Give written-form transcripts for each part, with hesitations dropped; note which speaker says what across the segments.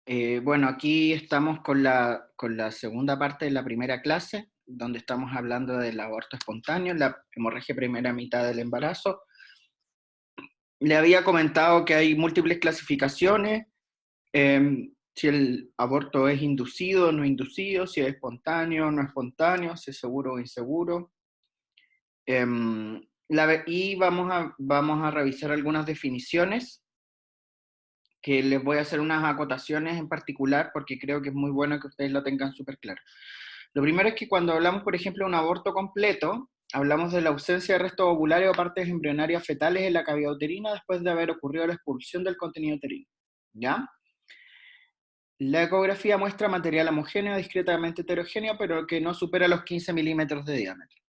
Speaker 1: Bueno, aquí estamos con la segunda parte de la primera clase, donde estamos hablando del aborto espontáneo, la hemorragia primera mitad del embarazo. Le había comentado que hay múltiples clasificaciones, si el aborto es inducido o no inducido, si es espontáneo o no espontáneo, si es seguro o inseguro. Y vamos a revisar algunas definiciones que les voy a hacer unas acotaciones en particular porque creo que es muy bueno que ustedes lo tengan súper claro. Lo primero es que cuando hablamos, por ejemplo, de un aborto completo, hablamos de la ausencia de restos ovularios o partes embrionarias fetales en la cavidad uterina después de haber ocurrido la expulsión del contenido uterino. ¿Ya? La ecografía muestra material homogéneo, discretamente heterogéneo, pero que no supera los 15 milímetros de diámetro.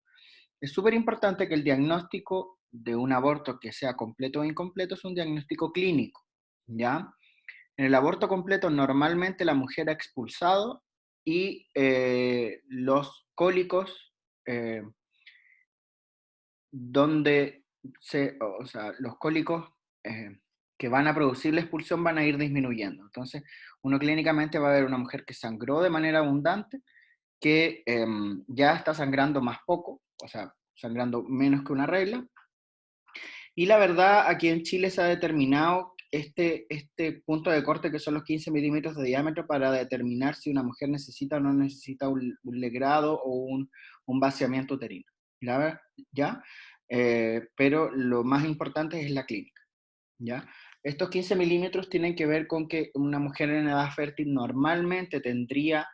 Speaker 1: Es súper importante que el diagnóstico de un aborto que sea completo o incompleto es un diagnóstico clínico. ¿Ya? En el aborto completo normalmente la mujer ha expulsado y los cólicos eh, donde o sea, los cólicos que van a producir la expulsión van a ir disminuyendo. Entonces, uno clínicamente va a ver una mujer que sangró de manera abundante, que ya está sangrando más poco, o sea, sangrando menos que una regla, y la verdad, aquí en Chile se ha determinado este punto de corte que son los 15 milímetros de diámetro para determinar si una mujer necesita o no necesita un legrado o un vaciamiento uterino. ¿Ya? ¿Ya? Pero lo más importante es la clínica. ¿Ya? Estos 15 milímetros tienen que ver con que una mujer en edad fértil normalmente tendría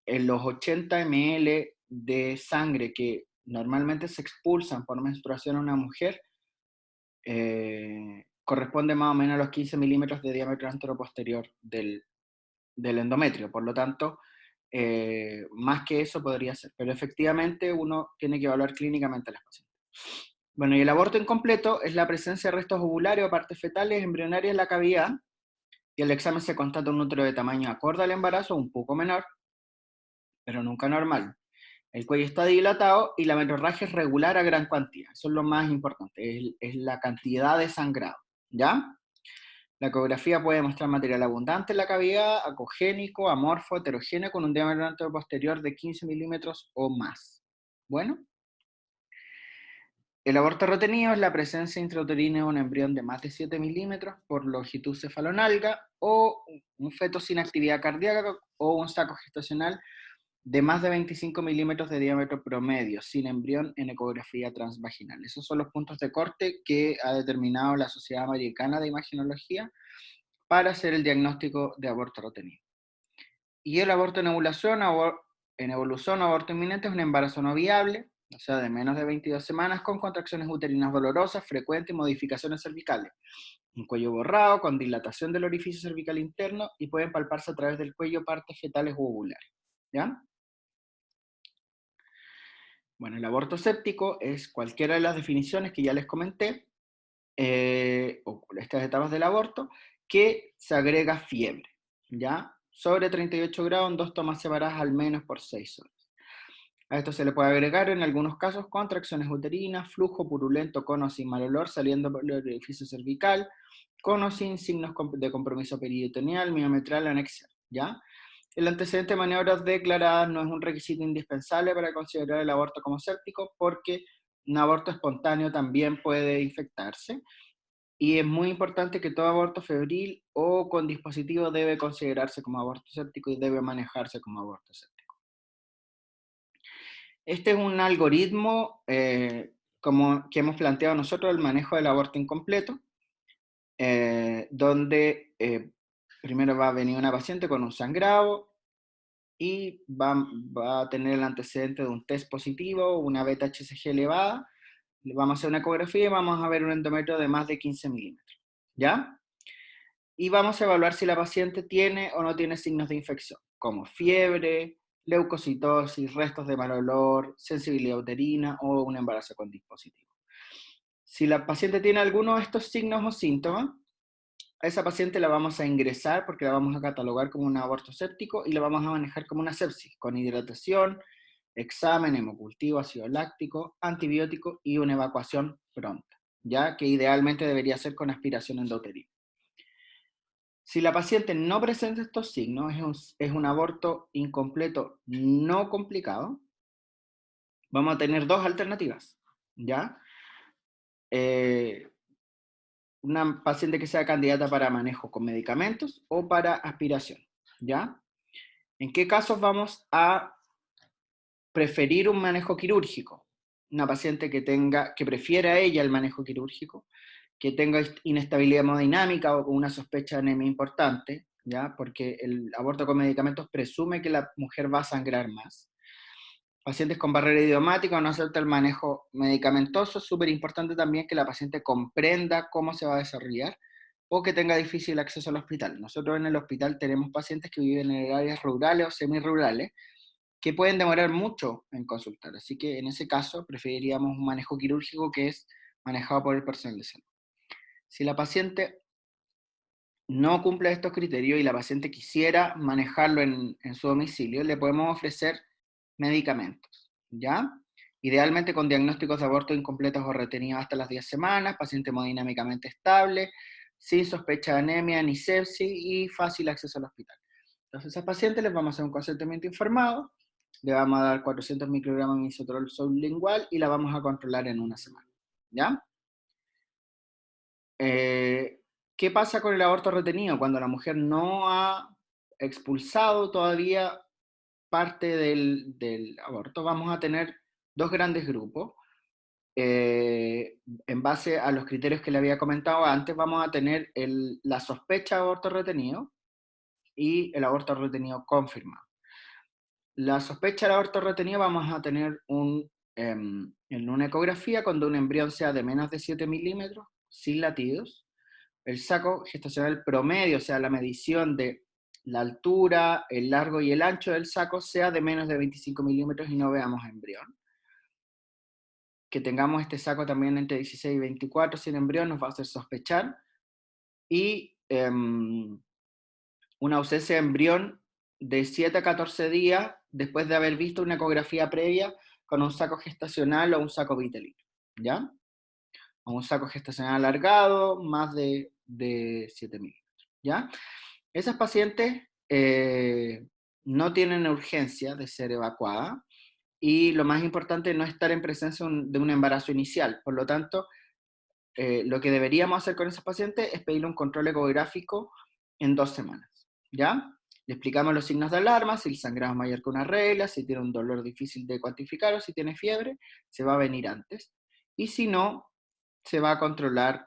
Speaker 1: en los 80 ml de sangre que normalmente se expulsan por menstruación a una mujer, corresponde más o menos a los 15 milímetros de diámetro anteroposterior del endometrio. Por lo tanto, más que eso podría ser. Pero efectivamente uno tiene que evaluar clínicamente a las pacientes. Bueno, y el aborto incompleto es la presencia de restos ovularios o partes fetales embrionarias en la cavidad, y el examen se constata un útero de tamaño acorde al embarazo, un poco menor, pero nunca normal. El cuello está dilatado y la menorragia es regular a gran cuantía. Eso es lo más importante, es la cantidad de sangrado. ¿Ya? La ecografía puede mostrar material abundante en la cavidad, acogénico, amorfo, heterogéneo, con un diámetro anteroposterior de 15 milímetros o más. Bueno, el aborto retenido es la presencia intrauterina de un embrión de más de 7 milímetros por longitud cefalonalga o un feto sin actividad cardíaca o un saco gestacional de más de 25 milímetros de diámetro promedio, sin embrión en ecografía transvaginal. Esos son los puntos de corte que ha determinado la Sociedad Americana de Imagenología para hacer el diagnóstico de aborto retenido. Y el aborto en evolución o aborto inminente es un embarazo no viable, o sea, de menos de 22 semanas, con contracciones uterinas dolorosas, frecuentes y modificaciones cervicales. Un cuello borrado, con dilatación del orificio cervical interno y pueden palparse a través del cuello partes fetales u ovulares. ¿Ya? Bueno, el aborto séptico es cualquiera de las definiciones que ya les comenté, o estas etapas del aborto, que se agrega fiebre, ¿ya? Sobre 38 grados en dos tomas separadas al menos por 6 horas. A esto se le puede agregar en algunos casos contracciones uterinas, flujo purulento con o sin mal olor saliendo por el orificio cervical, con o sin signos de compromiso peritoneal, miometral, anexial, ¿ya? El antecedente de maniobras declaradas no es un requisito indispensable para considerar el aborto como séptico, porque un aborto espontáneo también puede infectarse, y es muy importante que todo aborto febril o con dispositivo debe considerarse como aborto séptico y debe manejarse como aborto séptico. Este es un algoritmo como que hemos planteado nosotros, el manejo del aborto incompleto, donde primero va a venir una paciente con un sangrado y va a tener el antecedente de un test positivo, una beta HCG elevada, le vamos a hacer una ecografía y vamos a ver un endometrio de más de 15 milímetros, ¿ya? Y vamos a evaluar si la paciente tiene o no tiene signos de infección, como fiebre, leucocitosis, restos de mal olor, sensibilidad uterina o un embarazo con dispositivo. Si la paciente tiene alguno de estos signos o síntomas, a esa paciente la vamos a ingresar porque la vamos a catalogar como un aborto séptico y la vamos a manejar como una sepsis, con hidratación, examen, hemocultivo, ácido láctico, antibiótico y una evacuación pronta, ya que idealmente debería ser con aspiración endouterina. Si la paciente no presenta estos signos, es un aborto incompleto no complicado, vamos a tener dos alternativas, ¿ya? Eh, una paciente que sea candidata para manejo con medicamentos o para aspiración, ¿ya? ¿En qué casos vamos a preferir un manejo quirúrgico? Una paciente que prefiera ella el manejo quirúrgico, que tenga inestabilidad hemodinámica o con una sospecha de anemia importante, ¿ya? Porque el aborto con medicamentos presume que la mujer va a sangrar más. Pacientes con barrera idiomática o no acepta el manejo medicamentoso, es súper importante también que la paciente comprenda cómo se va a desarrollar o que tenga difícil acceso al hospital. Nosotros en el hospital tenemos pacientes que viven en áreas rurales o semirurales que pueden demorar mucho en consultar, así que en ese caso preferiríamos un manejo quirúrgico que es manejado por el personal de salud. Si la paciente no cumple estos criterios y la paciente quisiera manejarlo en su domicilio, le podemos ofrecer medicamentos, ¿ya? Idealmente con diagnósticos de aborto incompletos o retenidos hasta las 10 semanas, paciente hemodinámicamente estable, sin sospecha de anemia ni sepsis y fácil acceso al hospital. Entonces a esas pacientes les vamos a hacer un consentimiento informado, le vamos a dar 400 microgramos de misoprostol sublingual y la vamos a controlar en una semana, ¿ya? Eh, ¿Qué pasa con el aborto retenido? Cuando la mujer no ha expulsado todavía parte del aborto, vamos a tener dos grandes grupos. En base a los criterios que le había comentado antes, vamos a tener la sospecha de aborto retenido y el aborto retenido confirmado. La sospecha del aborto retenido vamos a tener en una ecografía cuando un embrión sea de menos de 7 milímetros, sin latidos, el saco gestacional promedio, o sea, la medición de la altura, el largo y el ancho del saco sea de menos de 25 milímetros y no veamos embrión. Que tengamos este saco también entre 16 y 24 sin embrión nos va a hacer sospechar. Y una ausencia de embrión de 7 a 14 días después de haber visto una ecografía previa con un saco gestacional o un saco vitelino, ¿ya? O un saco gestacional alargado, más de 7 milímetros, ¿ya? Esas pacientes no tienen urgencia de ser evacuadas y lo más importante no estar en presencia de un embarazo inicial. Por lo tanto, lo que deberíamos hacer con esas pacientes es pedirle un control ecográfico en 2 semanas, ¿ya? Le explicamos los signos de alarma, si el sangrado es mayor que una regla, si tiene un dolor difícil de cuantificar o si tiene fiebre, se va a venir antes. Y si no, se va a controlar,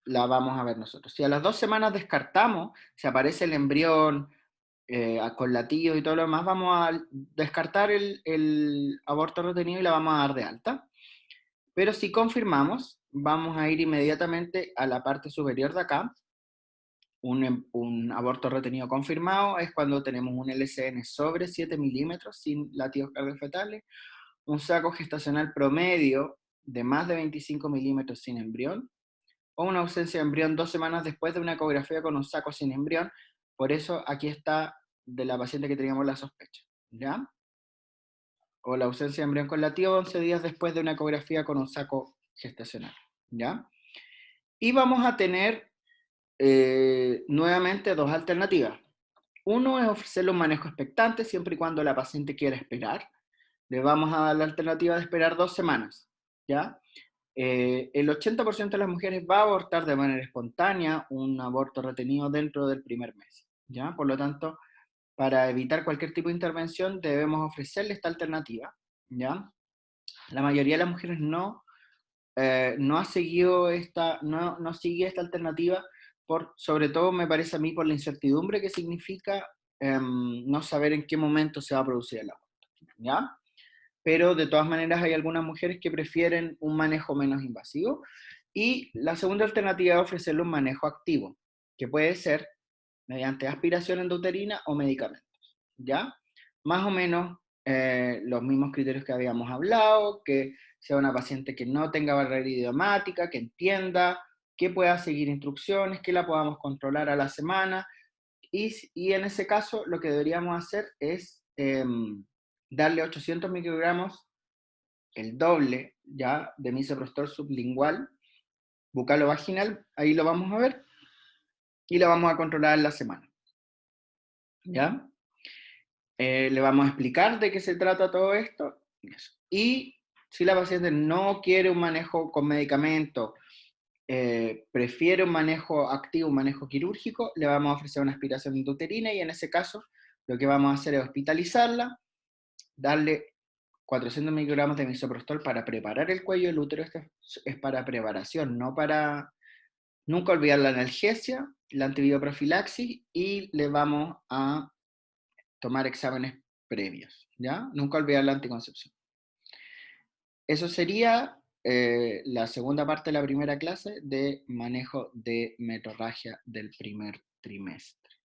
Speaker 1: la vamos a ver nosotros. Si a las 2 semanas descartamos, si aparece el embrión con latidos y todo lo demás, vamos a descartar el aborto retenido y la vamos a dar de alta. Pero si confirmamos, vamos a ir inmediatamente a la parte superior de acá. Un aborto retenido confirmado es cuando tenemos un LCN sobre 7 milímetros sin latidos cardiofetales, un saco gestacional promedio de más de 25 milímetros sin embrión, o una ausencia de embrión 2 semanas después de una ecografía con un saco sin embrión. Por eso aquí está de la paciente que teníamos la sospecha, ¿ya? O la ausencia de embrión con latido 11 días después de una ecografía con un saco gestacional, ¿ya? Y vamos a tener nuevamente dos alternativas. Uno es ofrecerle un manejo expectante siempre y cuando la paciente quiera esperar. Le vamos a dar la alternativa de esperar 2 semanas, ¿ya? El 80% de las mujeres va a abortar de manera espontánea un aborto retenido dentro del primer mes, ¿ya? Por lo tanto, para evitar cualquier tipo de intervención debemos ofrecerle esta alternativa, ¿ya? La mayoría de las mujeres no ha seguido no sigue esta alternativa, sobre todo me parece a mí por la incertidumbre que significa no saber en qué momento se va a producir el aborto, ¿ya? Pero de todas maneras hay algunas mujeres que prefieren un manejo menos invasivo. Y la segunda alternativa es ofrecerle un manejo activo, que puede ser mediante aspiración endouterina o medicamentos, ¿ya? Más o menos los mismos criterios que habíamos hablado, que sea una paciente que no tenga barrera idiomática, que entienda, que pueda seguir instrucciones, que la podamos controlar a la semana, y en ese caso lo que deberíamos hacer es darle 800 microgramos, el doble ya de misoprostol sublingual, bucalo-vaginal, ahí lo vamos a ver, y lo vamos a controlar en la semana, ¿ya? Le vamos a explicar de qué se trata todo esto, y si la paciente no quiere un manejo con medicamento, prefiere un manejo activo, un manejo quirúrgico, le vamos a ofrecer una aspiración intrauterina y en ese caso lo que vamos a hacer es hospitalizarla, darle 400 microgramos de misoprostol para preparar el cuello del útero. Esto es para preparación, no para... Nunca olvidar la analgesia, la antibioprofilaxis y le vamos a tomar exámenes previos, ¿ya? Nunca olvidar la anticoncepción. Eso sería la segunda parte de la primera clase de manejo de metorragia del primer trimestre.